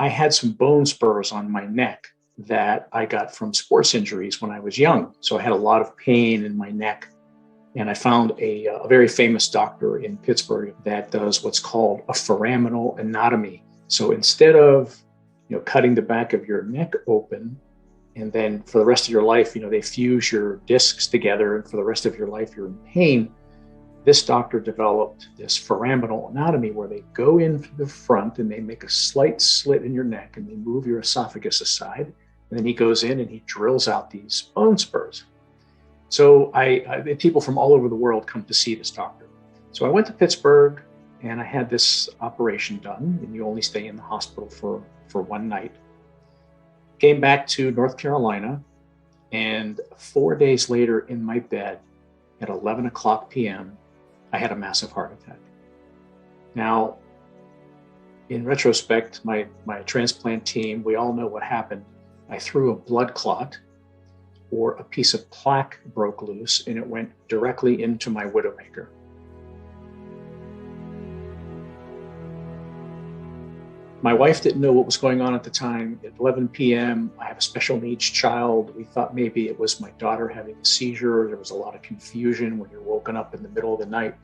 I had some bone spurs on my neck that I got from sports injuries when I was young. So I had a lot of pain in my neck. And I found a very famous doctor in Pittsburgh that does what's called a foraminal anatomy. So instead of cutting the back of your neck open, and then for the rest of your life, they fuse your discs together, and for the rest of your life, you're in pain. This doctor developed this foraminal anatomy where they go in through the front and they make a slight slit in your neck and they move your esophagus aside. And then he goes in and he drills out these bone spurs. So people from all over the world come to see this doctor. So I went to Pittsburgh and I had this operation done, and you only stay in the hospital for one night. Came back to North Carolina, and 4 days later in my bed at 11 o'clock p.m., I had a massive heart attack. Now, in retrospect, my transplant team, we all know what happened. I threw a blood clot, or a piece of plaque broke loose, and it went directly into my widowmaker. My wife didn't know what was going on at the time. At 11 p.m., I have a special needs child. We thought maybe it was my daughter having a seizure. There was a lot of confusion when you're woken up in the middle of the night.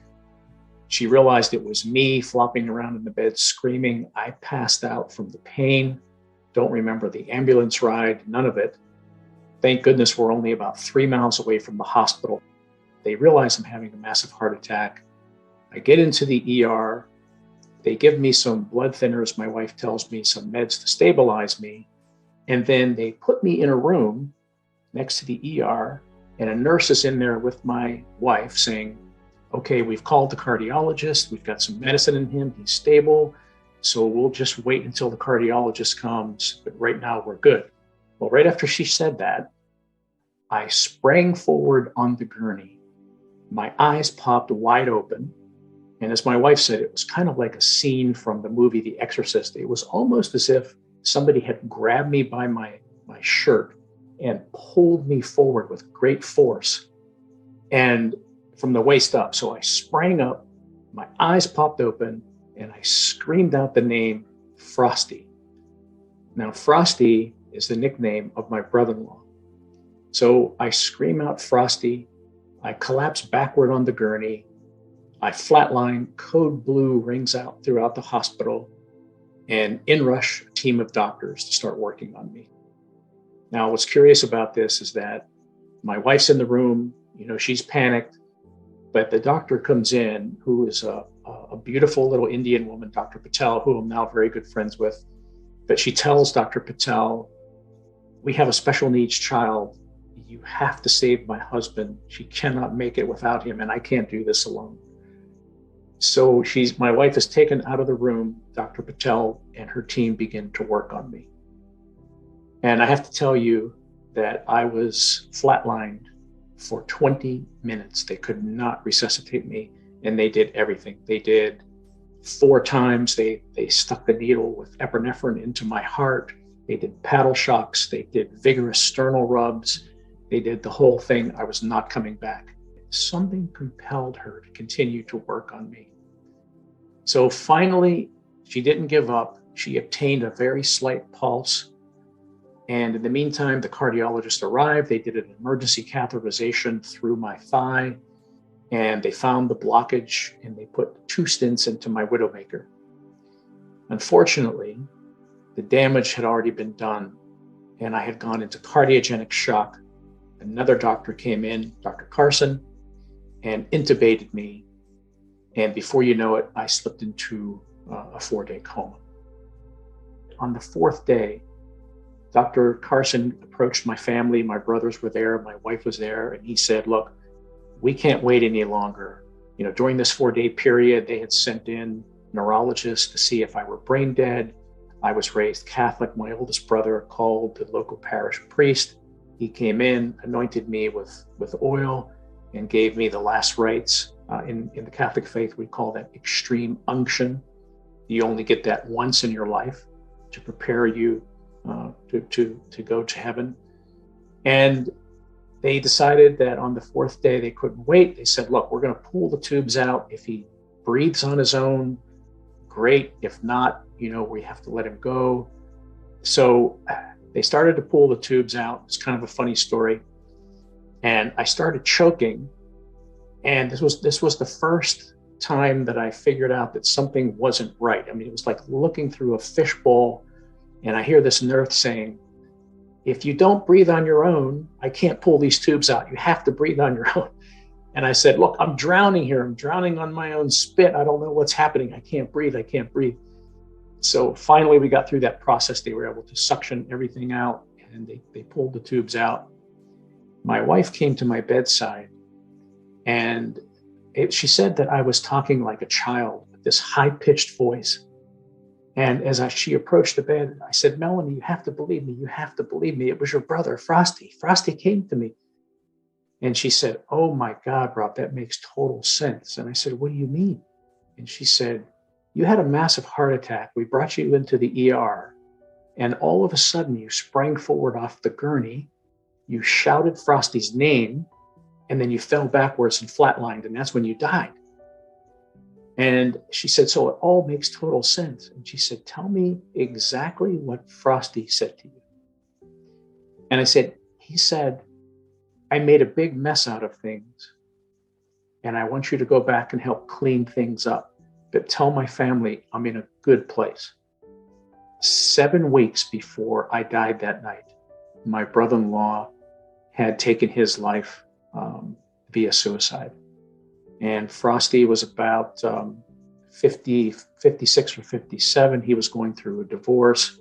She realized it was me flopping around in the bed screaming. I passed out from the pain. Don't remember the ambulance ride, none of it. Thank goodness we're only about 3 miles away from the hospital. They realize I'm having a massive heart attack. I get into the ER. They give me some blood thinners. My wife tells me some meds to stabilize me. And then they put me in a room next to the ER, and a nurse is in there with my wife saying, okay, we've called the cardiologist. We've got some medicine in him. He's stable. So we'll just wait until the cardiologist comes. But right now we're good. Well, right after she said that, I sprang forward on the gurney. My eyes popped wide open. And as my wife said, it was kind of like a scene from the movie The Exorcist. It was almost as if somebody had grabbed me by my shirt and pulled me forward with great force, and from the waist up. So I sprang up, my eyes popped open, and I screamed out the name Frosty. Now, Frosty is the nickname of my brother-in-law. So I scream out Frosty. I collapse backward on the gurney. I flatline, code blue rings out throughout the hospital, and in rush a team of doctors to start working on me. Now, what's curious about this is that my wife's in the room, she's panicked, but the doctor comes in, who is a beautiful little Indian woman, Dr. Patel, who I'm now very good friends with. But she tells Dr. Patel, we have a special needs child. You have to save my husband. She cannot make it without him, and I can't do this alone. So my wife is taken out of the room. Dr. Patel and her team begin to work on me. And I have to tell you that I was flatlined for 20 minutes. They could not resuscitate me, and they did everything. They did 4 times. They stuck the needle with epinephrine into my heart. They did paddle shocks. They did vigorous sternal rubs. They did the whole thing. I was not coming back. Something compelled her to continue to work on me. So finally, she didn't give up. She obtained a very slight pulse. And in the meantime, the cardiologist arrived. They did an emergency catheterization through my thigh, and they found the blockage, and they put 2 stents into my widowmaker. Unfortunately, the damage had already been done, and I had gone into cardiogenic shock. Another doctor came in, Dr. Carson, and intubated me. And before you know it, I slipped into a 4-day coma. On the 4th day, Dr. Carson approached my family. My brothers were there, my wife was there, and he said, look, we can't wait any longer. During this 4-day period, they had sent in neurologists to see if I were brain dead. I was raised Catholic. My oldest brother called the local parish priest. He came in, anointed me with oil, and gave me the last rites. In the Catholic faith, we call that extreme unction. You only get that once in your life to prepare you to go to heaven. And they decided that on the 4th day, they couldn't wait. They said, look, we're going to pull the tubes out. If he breathes on his own, great. If not, we have to let him go. So they started to pull the tubes out. It's kind of a funny story. And I started choking. And this was the first time that I figured out that something wasn't right. I mean, it was like looking through a fishbowl, and I hear this nurse saying, if you don't breathe on your own, I can't pull these tubes out. You have to breathe on your own. And I said, look, I'm drowning here. I'm drowning on my own spit. I don't know what's happening. I can't breathe. I can't breathe. So finally, we got through that process. They were able to suction everything out, and they pulled the tubes out. My wife came to my bedside, and she said that I was talking like a child with this high-pitched voice. And as she approached the bed, I said, Melanie, you have to believe me. You have to believe me. It was your brother, Frosty. Frosty came to me. And she said, oh my God, Rob, that makes total sense. And I said, what do you mean? And she said, you had a massive heart attack. We brought you into the ER. And all of a sudden, you sprang forward off the gurney. You shouted Frosty's name. And then you fell backwards and flatlined. And that's when you died. And she said, so it all makes total sense. And she said, tell me exactly what Frosty said to you. And I said, he said, I made a big mess out of things, and I want you to go back and help clean things up. But tell my family I'm in a good place. 7 weeks before I died that night, my brother-in-law had taken his life via suicide. And Frosty was about 56 or 57. He was going through a divorce.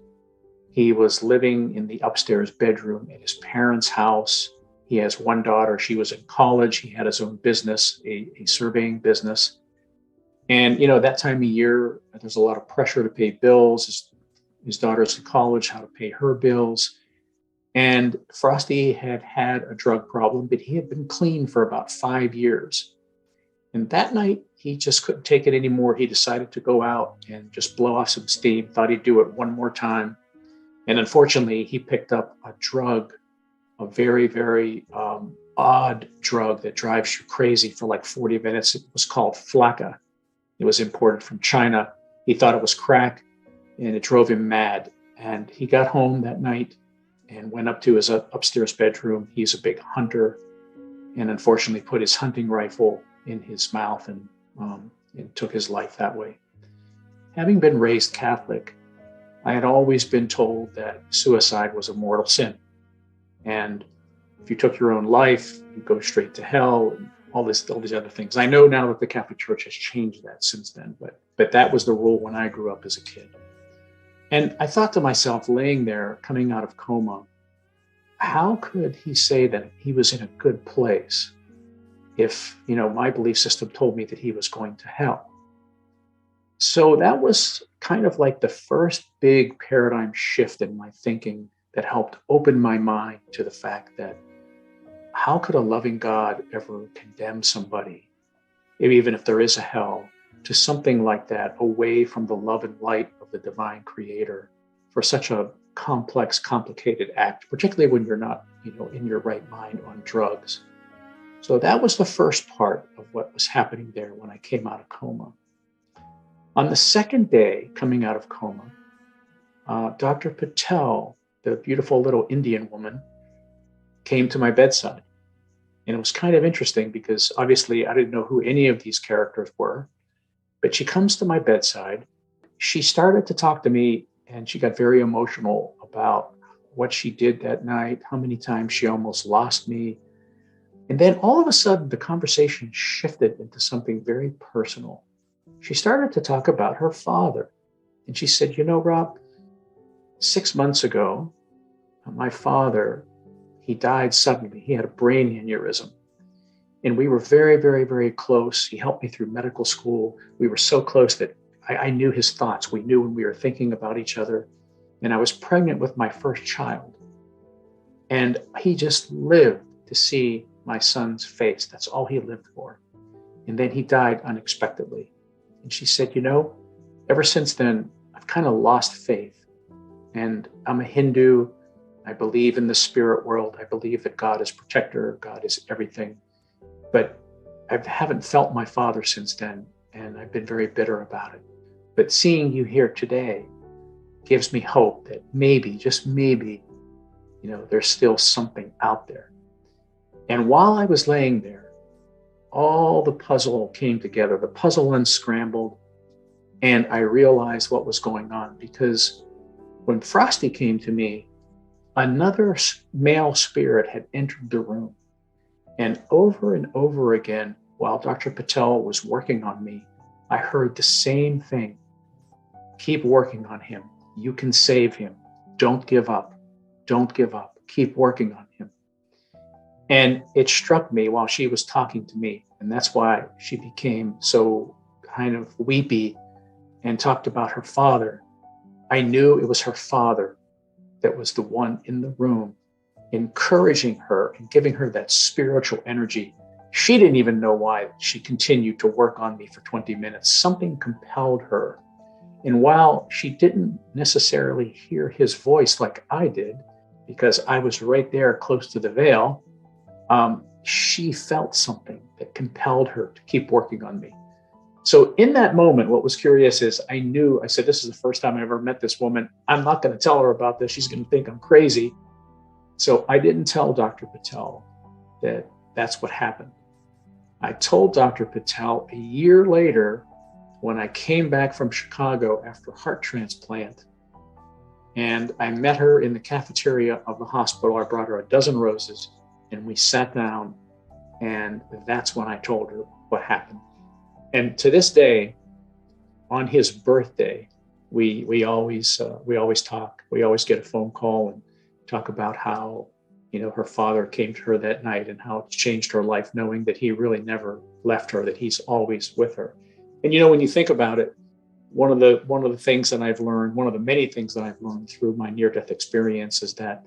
He was living in the upstairs bedroom at his parents' house. He has one daughter. She was in college. He had his own business, a surveying business. And, that time of year, there's a lot of pressure to pay bills. His daughter's in college, how to pay her bills. And Frosty had had a drug problem, but he had been clean for about 5 years. And that night, he just couldn't take it anymore. He decided to go out and just blow off some steam, thought he'd do it one more time. And unfortunately, he picked up a drug, a very, very odd drug that drives you crazy for like 40 minutes. It was called flakka. It was imported from China. He thought it was crack, and it drove him mad. And he got home that night and went up to his upstairs bedroom. He's a big hunter, and unfortunately put his hunting rifle in his mouth and took his life that way. Having been raised Catholic, I had always been told that suicide was a mortal sin. And if you took your own life, you'd go straight to hell, and all these other things. I know now that the Catholic Church has changed that since then, but that was the rule when I grew up as a kid. And I thought to myself, laying there, coming out of coma, how could he say that he was in a good place if, my belief system told me that he was going to hell? So that was kind of like the first big paradigm shift in my thinking that helped open my mind to the fact that how could a loving God ever condemn somebody, even if there is a hell, to something like that, away from the love and light of the divine creator for such a complex, complicated act, particularly when you're not, in your right mind on drugs. So that was the first part of what was happening there when I came out of coma. On the second day coming out of coma, Dr. Patel, the beautiful little Indian woman, came to my bedside. And it was kind of interesting because obviously I didn't know who any of these characters were, but she comes to my bedside. She started to talk to me, and she got very emotional about what she did that night, how many times she almost lost me. And then all of a sudden, the conversation shifted into something very personal. She started to talk about her father. And she said, Rob, 6 months ago, my father, he died suddenly. He had a brain aneurysm. And we were very, very, very close. He helped me through medical school. We were so close that I knew his thoughts. We knew when we were thinking about each other. And I was pregnant with my first child. And he just lived to see my son's face. That's all he lived for. And then he died unexpectedly. And she said, ever since then, I've kind of lost faith. And I'm a Hindu. I believe in the spirit world. I believe that God is protector. God is everything. But I haven't felt my father since then. And I've been very bitter about it. But seeing you here today gives me hope that maybe, just maybe, there's still something out there. And while I was laying there, all the puzzle came together, the puzzle unscrambled, and I realized what was going on. Because when Frosty came to me, another male spirit had entered the room. And over again, while Dr. Patel was working on me, I heard the same thing. Keep working on him. You can save him. Don't give up. Don't give up. Keep working on him. And it struck me while she was talking to me. And that's why she became so kind of weepy and talked about her father. I knew it was her father that was the one in the room, encouraging her and giving her that spiritual energy. She didn't even know why she continued to work on me for 20 minutes. Something compelled her. And while she didn't necessarily hear his voice like I did, because I was right there close to the veil, she felt something that compelled her to keep working on me. So in that moment, what was curious is I said, this is the first time I ever met this woman. I'm not going to tell her about this. She's going to think I'm crazy. So I didn't tell Dr. Patel that that's what happened. I told Dr. Patel a year later when I came back from Chicago after heart transplant, and I met her in the cafeteria of the hospital. I brought her a dozen roses and we sat down, and that's when I told her what happened. And to this day, on his birthday, we always talk. We always get a phone call and talk about how her father came to her that night and how it changed her life, knowing that he really never left her, that he's always with her. And when you think about it, one of the things that I've learned, one of the many things that I've learned through my near-death experience is that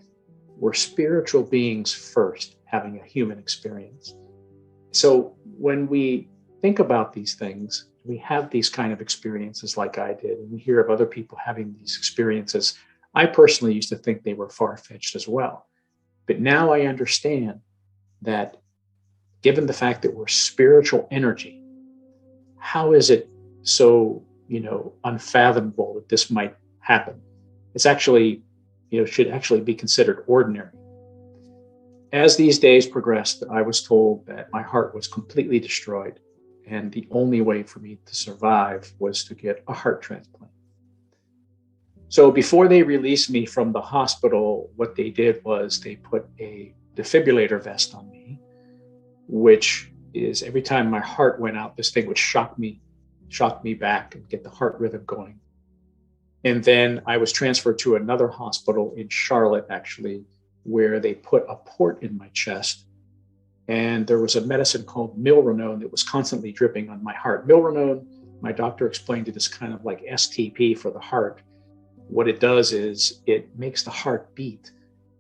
we're spiritual beings first, having a human experience. So when we think about these things, we have these kind of experiences like I did, and we hear of other people having these experiences. I personally used to think they were far-fetched as well. But now I understand that given the fact that we're spiritual energy, how is it so, unfathomable that this might happen? It's actually, should actually be considered ordinary. As these days progressed, I was told that my heart was completely destroyed, and the only way for me to survive was to get a heart transplant. So before they released me from the hospital, what they did was they put a defibrillator vest on me, which is every time my heart went out, this thing would shock me back and get the heart rhythm going. And then I was transferred to another hospital in Charlotte, actually, where they put a port in my chest. And there was a medicine called milrinone that was constantly dripping on my heart. Milrinone, my doctor explained it as kind of like STP for the heart. What it does is it makes the heart beat,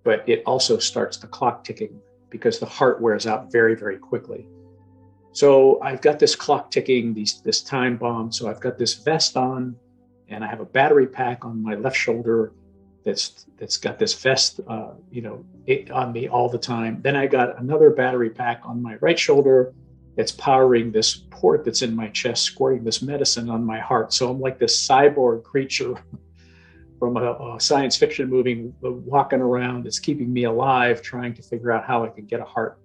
but it also starts the clock ticking because the heart wears out very, very quickly. So I've got this clock ticking, this time bomb. So I've got this vest on, and I have a battery pack on my left shoulder that's got this vest, on me all the time. Then I got another battery pack on my right shoulder that's powering this port that's in my chest, squirting this medicine on my heart. So I'm like this cyborg creature from a science fiction movie, walking around that's keeping me alive, trying to figure out how I could get a heart.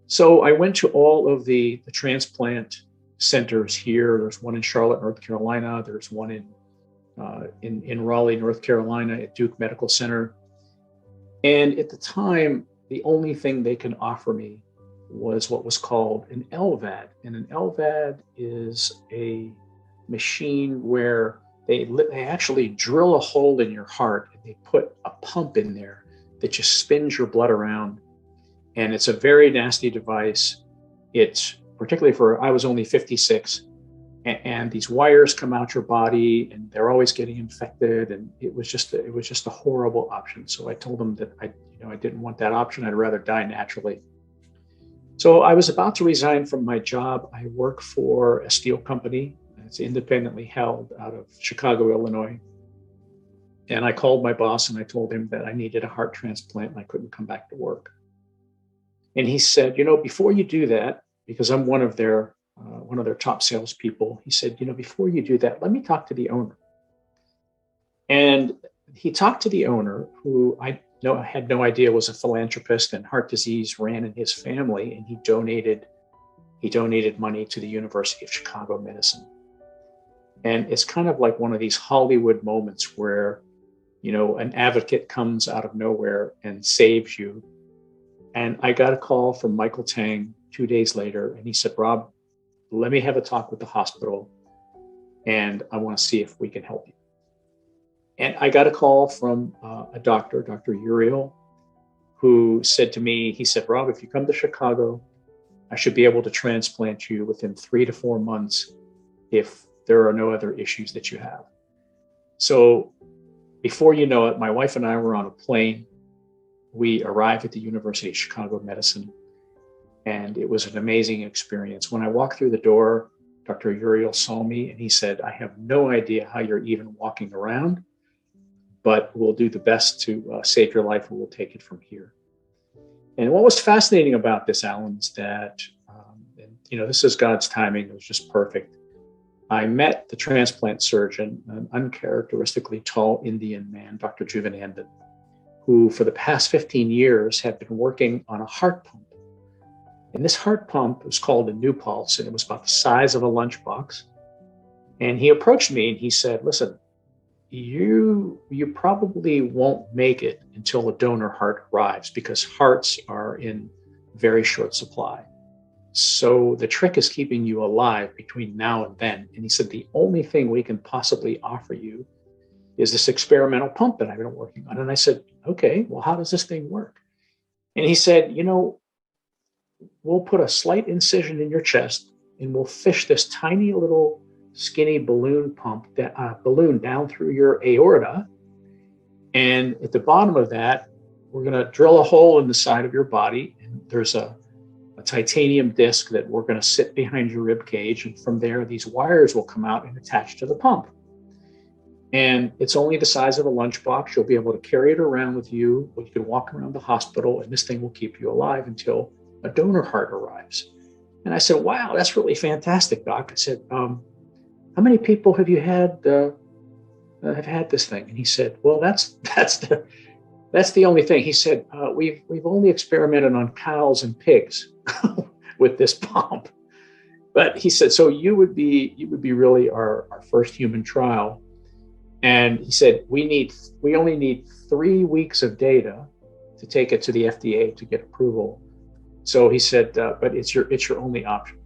So I went to all of the transplant centers here. There's one in Charlotte, North Carolina. There's one in Raleigh, North Carolina at Duke Medical Center. And at the time, the only thing they can offer me was what was called an LVAD. And an LVAD is a machine where they actually drill a hole in your heart and they put a pump in there that just spins your blood around. And it's a very nasty device. It's particularly I was only 56, and these wires come out your body and they're always getting infected. And it was just a horrible option. So I told them that I didn't want that option. I'd rather die naturally. So I was about to resign from my job. I work for a steel company. It's independently held out of Chicago, Illinois. And I called my boss and I told him that I needed a heart transplant and I couldn't come back to work. And he said, before you do that, because I'm one of their top salespeople, he said, before you do that, let me talk to the owner. And he talked to the owner, who had no idea was a philanthropist, and heart disease ran in his family, and he donated money to the University of Chicago Medicine. And it's kind of like one of these Hollywood moments where, an advocate comes out of nowhere and saves you. And I got a call from Michael Tang 2 days later, and he said, "Rob, let me have a talk with the hospital, and I want to see if we can help you." And I got a call from a doctor, Dr. Uriel, who said to me, he said, "Rob, if you come to Chicago, I should be able to transplant you within 3 to 4 months if there are no other issues that you have." So before you know it, my wife and I were on a plane. We arrived at the University of Chicago Medicine, and it was an amazing experience. When I walked through the door, Dr. Uriel saw me and he said, "I have no idea how you're even walking around, but we'll do the best to save your life, and we'll take it from here." And what was fascinating about this, Alan, is that, this is God's timing. It was just perfect. I met the transplant surgeon, an uncharacteristically tall Indian man, Dr. Juvanandan, who for the past 15 years had been working on a heart pump. And this heart pump was called a New Pulse, and it was about the size of a lunchbox. And he approached me and he said, "Listen, you probably won't make it until a donor heart arrives, because hearts are in very short supply. So the trick is keeping you alive between now and then." And he said, "The only thing we can possibly offer you is this experimental pump that I've been working on." And I said, "Okay, well, how does this thing work?" And he said, "We'll put a slight incision in your chest, and we'll fish this tiny little skinny balloon down through your aorta. And at the bottom of that, we're going to drill a hole in the side of your body. And there's a titanium disc that we're going to sit behind your rib cage. And from there, these wires will come out and attach to the pump. And it's only the size of a lunchbox. You'll be able to carry it around with you. You can walk around the hospital, and this thing will keep you alive until a donor heart arrives." And I said, "Wow, that's really fantastic, Doc." I said, "How many people have you had have had this thing?" And he said, "Well, that's the only thing." He said, "We've only experimented on cows and pigs with this pump." But he said, "So you would be really our first human trial." And he said, we only need 3 weeks of data to take it to the FDA to get approval." So he said, "But it's your only option."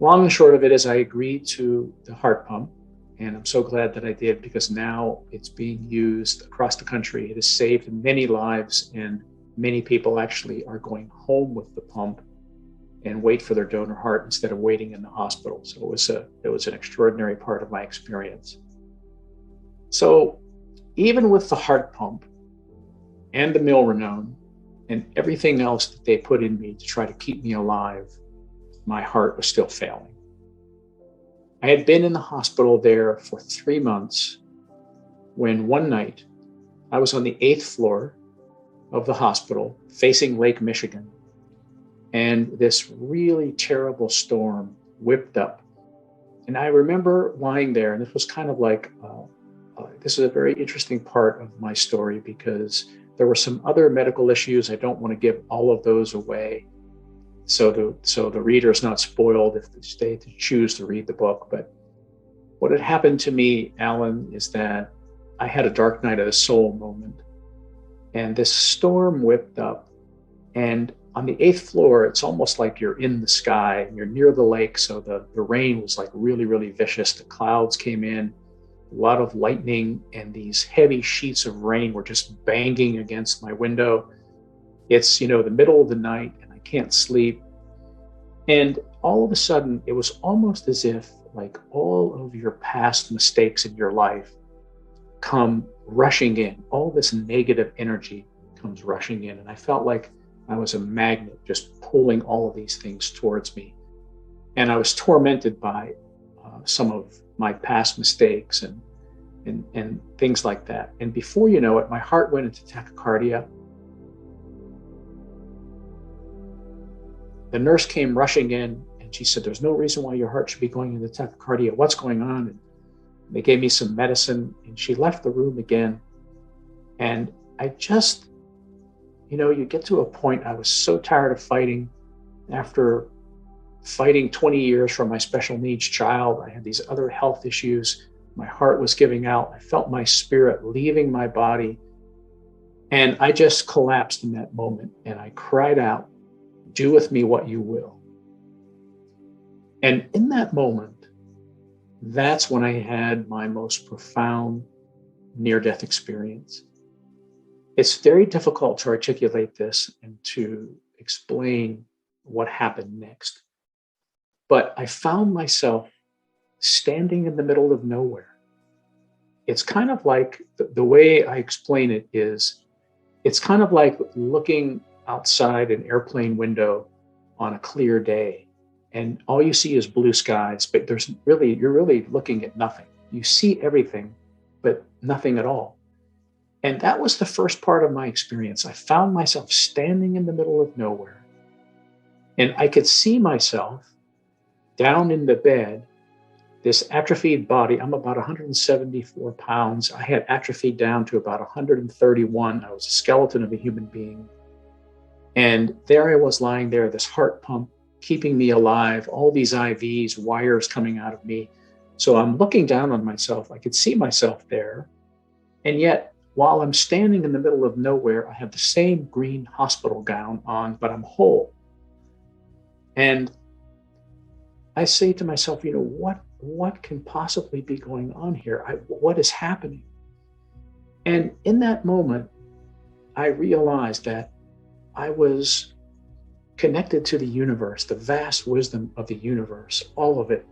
Long and short of it is, I agreed to the heart pump, and I'm so glad that I did, because now it's being used across the country. It has saved many lives, and many people actually are going home with the pump and wait for their donor heart instead of waiting in the hospital. So it was an extraordinary part of my experience. So even with the heart pump and the milrinone and everything else that they put in me to try to keep me alive, my heart was still failing. I had been in the hospital there for 3 months when one night I was on the 8th floor of the hospital facing Lake Michigan, and this really terrible storm whipped up. And I remember lying there, and this was kind of like, this is a very interesting part of my story, because there were some other medical issues. I don't want to give all of those away, so the reader is not spoiled if they choose to read the book. But what had happened to me, Alan, is that I had a dark night of the soul moment, and this storm whipped up. And on the 8th floor, it's almost like you're in the sky and you're near the lake. So the rain was like really, really vicious. The clouds came in, a lot of lightning, and these heavy sheets of rain were just banging against my window. It's, the middle of the night, and I can't sleep. And all of a sudden, it was almost as if like all of your past mistakes in your life come rushing in. All this negative energy comes rushing in. And I felt like I was a magnet just pulling all of these things towards me. And I was tormented by some of my past mistakes and things like that. And before you know it, my heart went into tachycardia. The nurse came rushing in, and she said, "There's no reason why your heart should be going into tachycardia. What's going on?" And They gave me some medicine, and she left the room again. And I just, you get to a point, I was so tired of fighting. After fighting 20 years for my special needs child, I had these other health issues. My heart was giving out. I felt my spirit leaving my body. And I just collapsed in that moment. And I cried out, "Do with me what you will." And in that moment, that's when I had my most profound near-death experience. It's very difficult to articulate this and to explain what happened next. But I found myself standing in the middle of nowhere. It's kind of like, the way I explain it is, it's kind of like looking outside an airplane window on a clear day, and all you see is blue skies, but you're really looking at nothing. You see everything, but nothing at all. And that was the first part of my experience. I found myself standing in the middle of nowhere, and I could see myself down in the bed, this atrophied body. I'm about 174 pounds. I had atrophied down to about 131. I was a skeleton of a human being. And there I was lying there, this heart pump keeping me alive, all these IVs, wires coming out of me. So I'm looking down on myself. I could see myself there. And yet, while I'm standing in the middle of nowhere, I have the same green hospital gown on, but I'm whole. And I say to myself, what can possibly be going on here? What is happening? And in that moment, I realized that I was connected to the universe, the vast wisdom of the universe, all of it.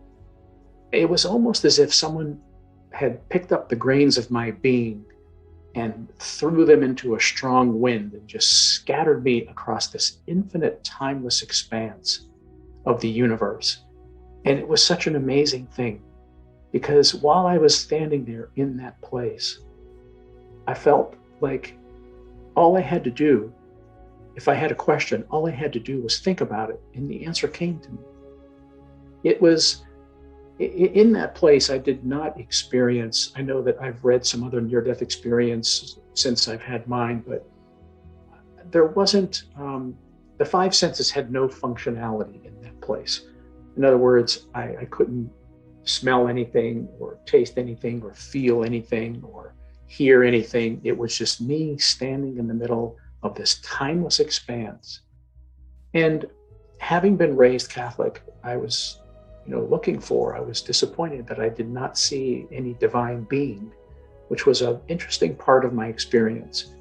It was almost as if someone had picked up the grains of my being and threw them into a strong wind and just scattered me across this infinite, timeless expanse of the universe. And it was such an amazing thing, because while I was standing there in that place, I felt like all I had to do, if I had a question, all I had to do was think about it, and the answer came to me. It was in that place. I did not experience, I know that I've read some other near-death experience since I've had mine, but there wasn't, the five senses had no functionality in that place. In other words, I couldn't smell anything or taste anything or feel anything or hear anything. It was just me standing in the middle of this timeless expanse. And having been raised Catholic, I was, I was disappointed that I did not see any divine being, which was an interesting part of my experience,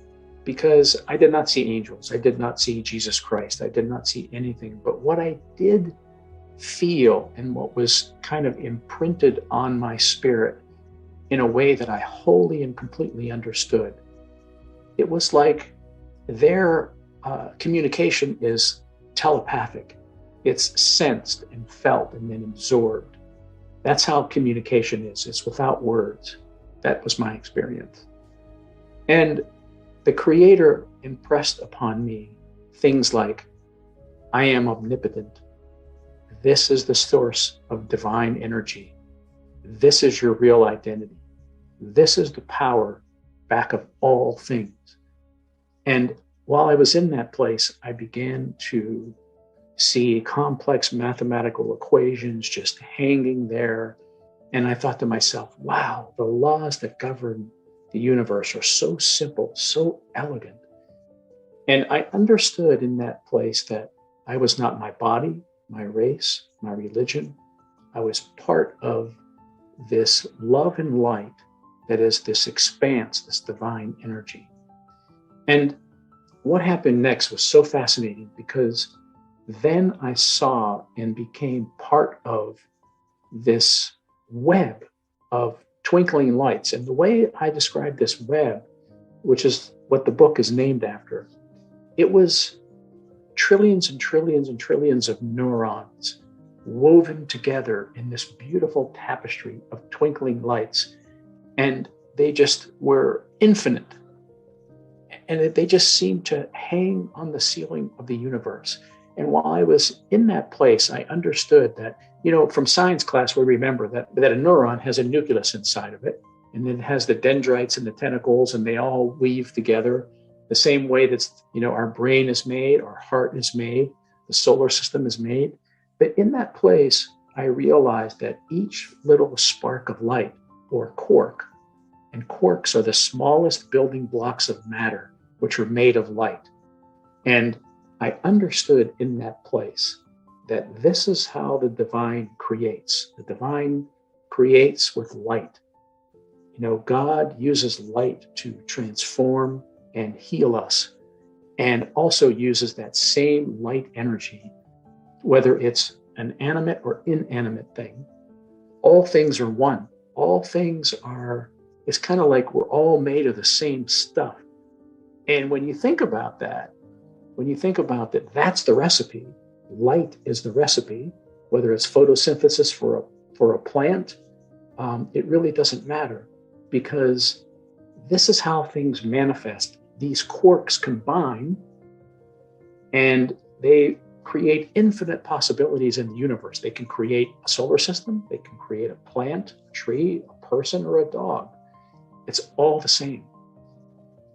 because I did not see angels. I did not see Jesus Christ. I did not see anything. But what I did feel, and what was kind of imprinted on my spirit in a way that I wholly and completely understood, it was like their communication is telepathic. It's sensed and felt and then absorbed. That's how communication is. It's without words. That was my experience. And the Creator impressed upon me things like, I am omnipotent. This is the source of divine energy. This is your real identity. This is the power back of all things. And while I was in that place, I began to see complex mathematical equations just hanging there. And I thought to myself, wow, the laws that govern the universe are so simple, so elegant. And I understood in that place that I was not my body, my race, my religion. I was part of this love and light that is this expanse, this divine energy. And what happened next was so fascinating, because then I saw and became part of this web of twinkling lights. And the way I describe this web, which is what the book is named after, it was trillions and trillions and trillions of neurons woven together in this beautiful tapestry of twinkling lights. And they just were infinite. And they just seemed to hang on the ceiling of the universe. And while I was in that place, I understood that, from science class, we remember that a neuron has a nucleus inside of it, and it has the dendrites and the tentacles, and they all weave together the same way that, our brain is made, our heart is made, the solar system is made. But in that place, I realized that each little spark of light, or quark, and quarks are the smallest building blocks of matter, which are made of light. And I understood in that place that this is how the divine creates. The divine creates with light. God uses light to transform and heal us, and also uses that same light energy, whether it's an animate or inanimate thing. All things are one. All things are, it's kind of like we're all made of the same stuff. And when you think about that, that's the recipe. Light is the recipe, whether it's photosynthesis for a plant, it really doesn't matter, because this is how things manifest. These quarks combine and they create infinite possibilities in the universe. They can create a solar system, they can create a plant, a tree, a person, or a dog. It's all the same.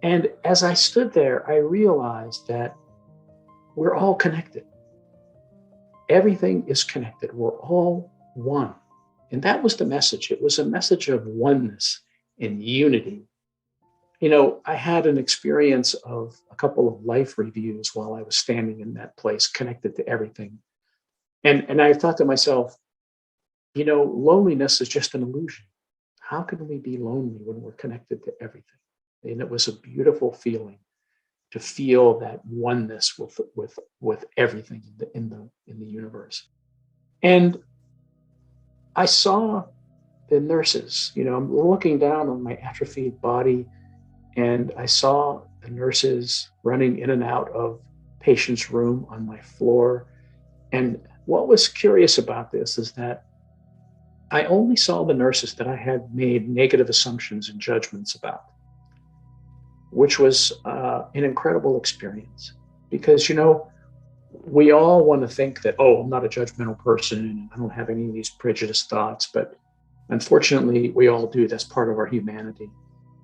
And as I stood there, I realized that we're all connected. Everything is connected. We're all one. And that was the message. It was a message of oneness and unity. I had an experience of a couple of life reviews while I was standing in that place, connected to everything. And I thought to myself, loneliness is just an illusion. How can we be lonely when we're connected to everything? And it was a beautiful feeling to feel that oneness with everything in the universe. And I saw the nurses. I'm looking down on my atrophied body, and I saw the nurses running in and out of patients' room on my floor. And what was curious about this is that I only saw the nurses that I had made negative assumptions and judgments about, which was an incredible experience. Because, we all want to think that, I'm not a judgmental person and I don't have any of these prejudiced thoughts. But unfortunately, we all do. That's part of our humanity.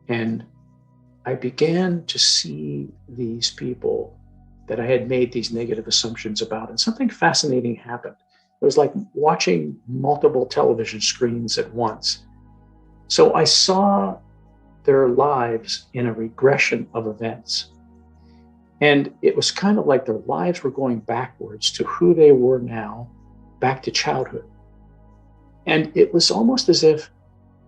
And I began to see these people that I had made these negative assumptions about, and something fascinating happened. It was like watching multiple television screens at once. So I saw their lives in a regression of events. And it was kind of like their lives were going backwards to who they were now, back to childhood. And it was almost as if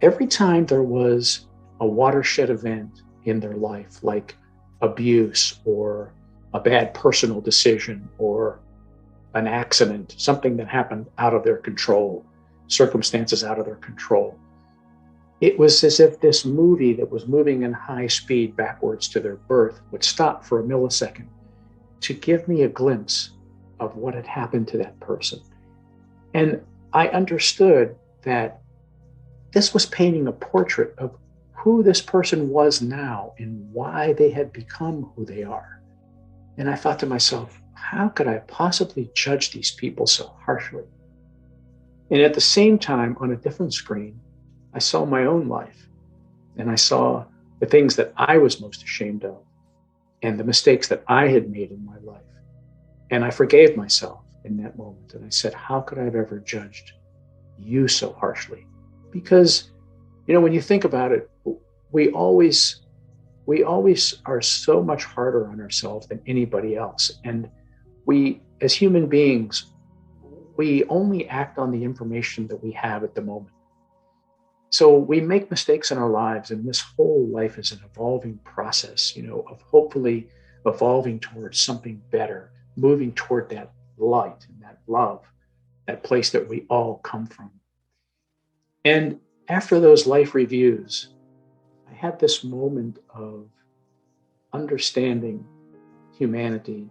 every time there was a watershed event in their life, like abuse or a bad personal decision or an accident, something that happened out of their control, circumstances out of their control, it was as if this movie that was moving in high speed backwards to their birth would stop for a millisecond to give me a glimpse of what had happened to that person. And I understood that this was painting a portrait of who this person was now and why they had become who they are. And I thought to myself, how could I possibly judge these people so harshly? And at the same time, on a different screen, I saw my own life, and I saw the things that I was most ashamed of and the mistakes that I had made in my life. And I forgave myself in that moment. And I said, how could I have ever judged you so harshly? Because, when you think about it, we always are so much harder on ourselves than anybody else. And we, as human beings, we only act on the information that we have at the moment. So we make mistakes in our lives, and this whole life is an evolving process, of hopefully evolving towards something better, moving toward that light and that love, that place that we all come from. And after those life reviews, I had this moment of understanding humanity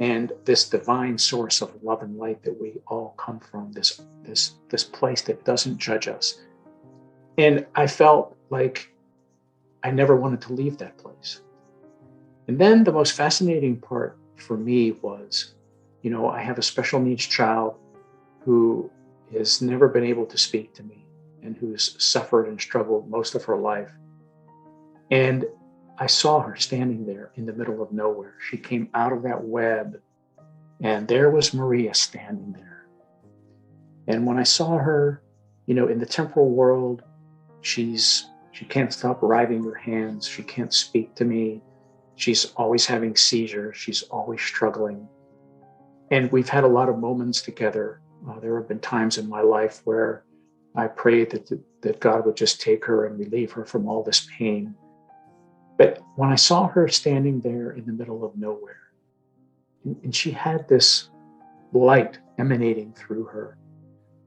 and this divine source of love and light that we all come from, this place that doesn't judge us. And I felt like I never wanted to leave that place. And then the most fascinating part for me was I have a special needs child who has never been able to speak to me and who's suffered and struggled most of her life. And I saw her standing there in the middle of nowhere. She came out of that web, and there was Maria standing there. And when I saw her, in the temporal world, she can't stop writhing her hands. She can't speak to me. She's always having seizures. She's always struggling. And we've had a lot of moments together. There have been times in my life where I prayed that God would just take her and relieve her from all this pain. But when I saw her standing there in the middle of nowhere, and she had this light emanating through her,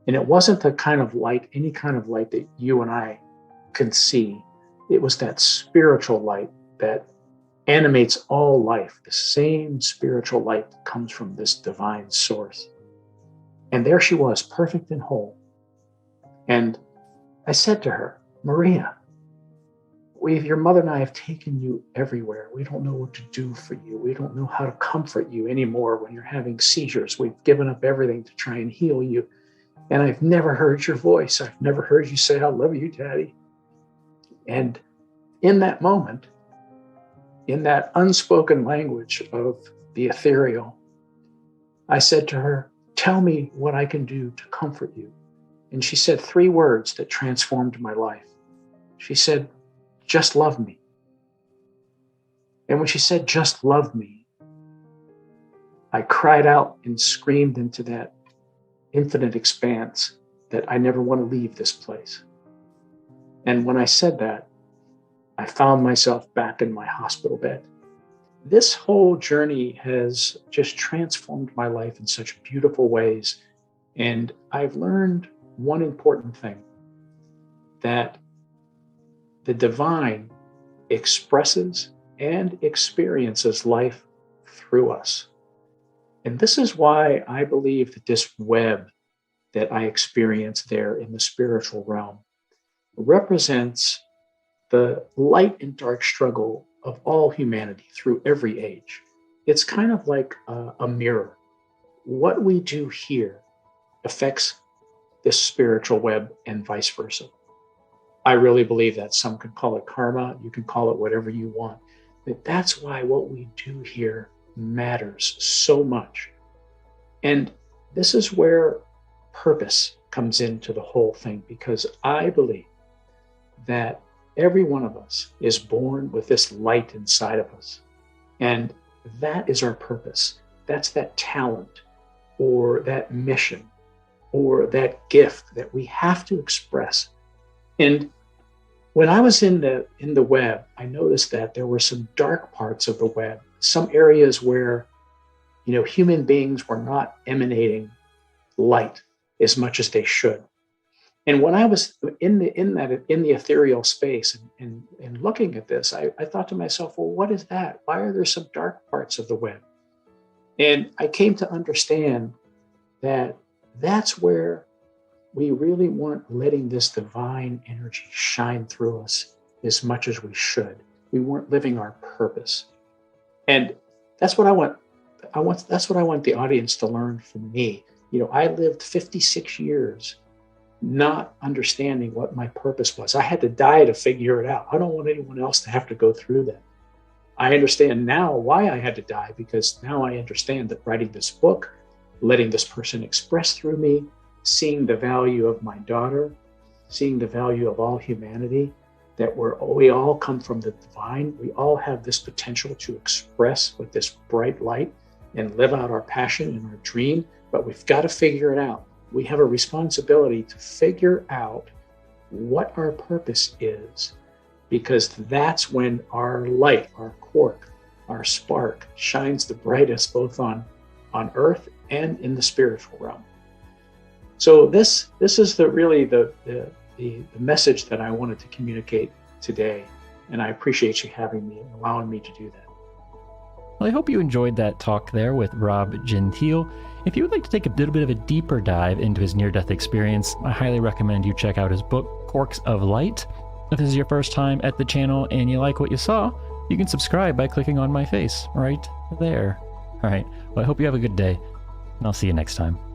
and it wasn't the kind of light, any kind of light that you and I can see. It was that spiritual light that animates all life, the same spiritual light that comes from this divine source. And there she was, perfect and whole. And I said to her, Maria, your mother and I have taken you everywhere. We don't know what to do for you. We don't know how to comfort you anymore when you're having seizures. We've given up everything to try and heal you. And I've never heard your voice. I've never heard you say, I love you, Daddy. And in that moment, in that unspoken language of the ethereal, I said to her, tell me what I can do to comfort you. And she said 3 words that transformed my life. She said, just love me. And when she said, just love me, I cried out and screamed into that infinite expanse that I never want to leave this place. And when I said that, I found myself back in my hospital bed. This whole journey has just transformed my life in such beautiful ways. And I've learned one important thing, that the divine expresses and experiences life through us. And this is why I believe that this web that I experience there in the spiritual realm represents the light and dark struggle of all humanity through every age. It's kind of like a mirror. What we do here affects this spiritual web and vice versa. I really believe that. Some can call it karma. You can call it whatever you want. But that's why what we do here matters so much. And this is where purpose comes into the whole thing, because I believe that every one of us is born with this light inside of us. And that is our purpose. That's that talent or that mission or that gift that we have to express. And when I was in the web, I noticed that there were some dark parts of the web, some areas where, human beings were not emanating light as much as they should. And when I was in the ethereal space and looking at this, I thought to myself, well, what is that? Why are there some dark parts of the web? And I came to understand that that's where we really weren't letting this divine energy shine through us as much as we should. We weren't living our purpose. And that's what I want. That's what I want the audience to learn from me. I lived 56 years not understanding what my purpose was. I had to die to figure it out. I don't want anyone else to have to go through that. I understand now why I had to die, because now I understand that writing this book, letting this person express through me, seeing the value of my daughter, seeing the value of all humanity, that we all come from the divine. We all have this potential to express with this bright light and live out our passion and our dream, but we've got to figure it out. We have a responsibility to figure out what our purpose is, because that's when our light, our quark, our spark shines the brightest, both on earth and in the spiritual realm. So this is really the message that I wanted to communicate today. And I appreciate you having me and allowing me to do that. Well, I hope you enjoyed that talk there with Rob Gentile. If you would like to take a little bit of a deeper dive into his near-death experience, I highly recommend you check out his book, Corks of Light. If this is your first time at the channel and you like what you saw, you can subscribe by clicking on my face right there. All right, well, I hope you have a good day. I'll see you next time.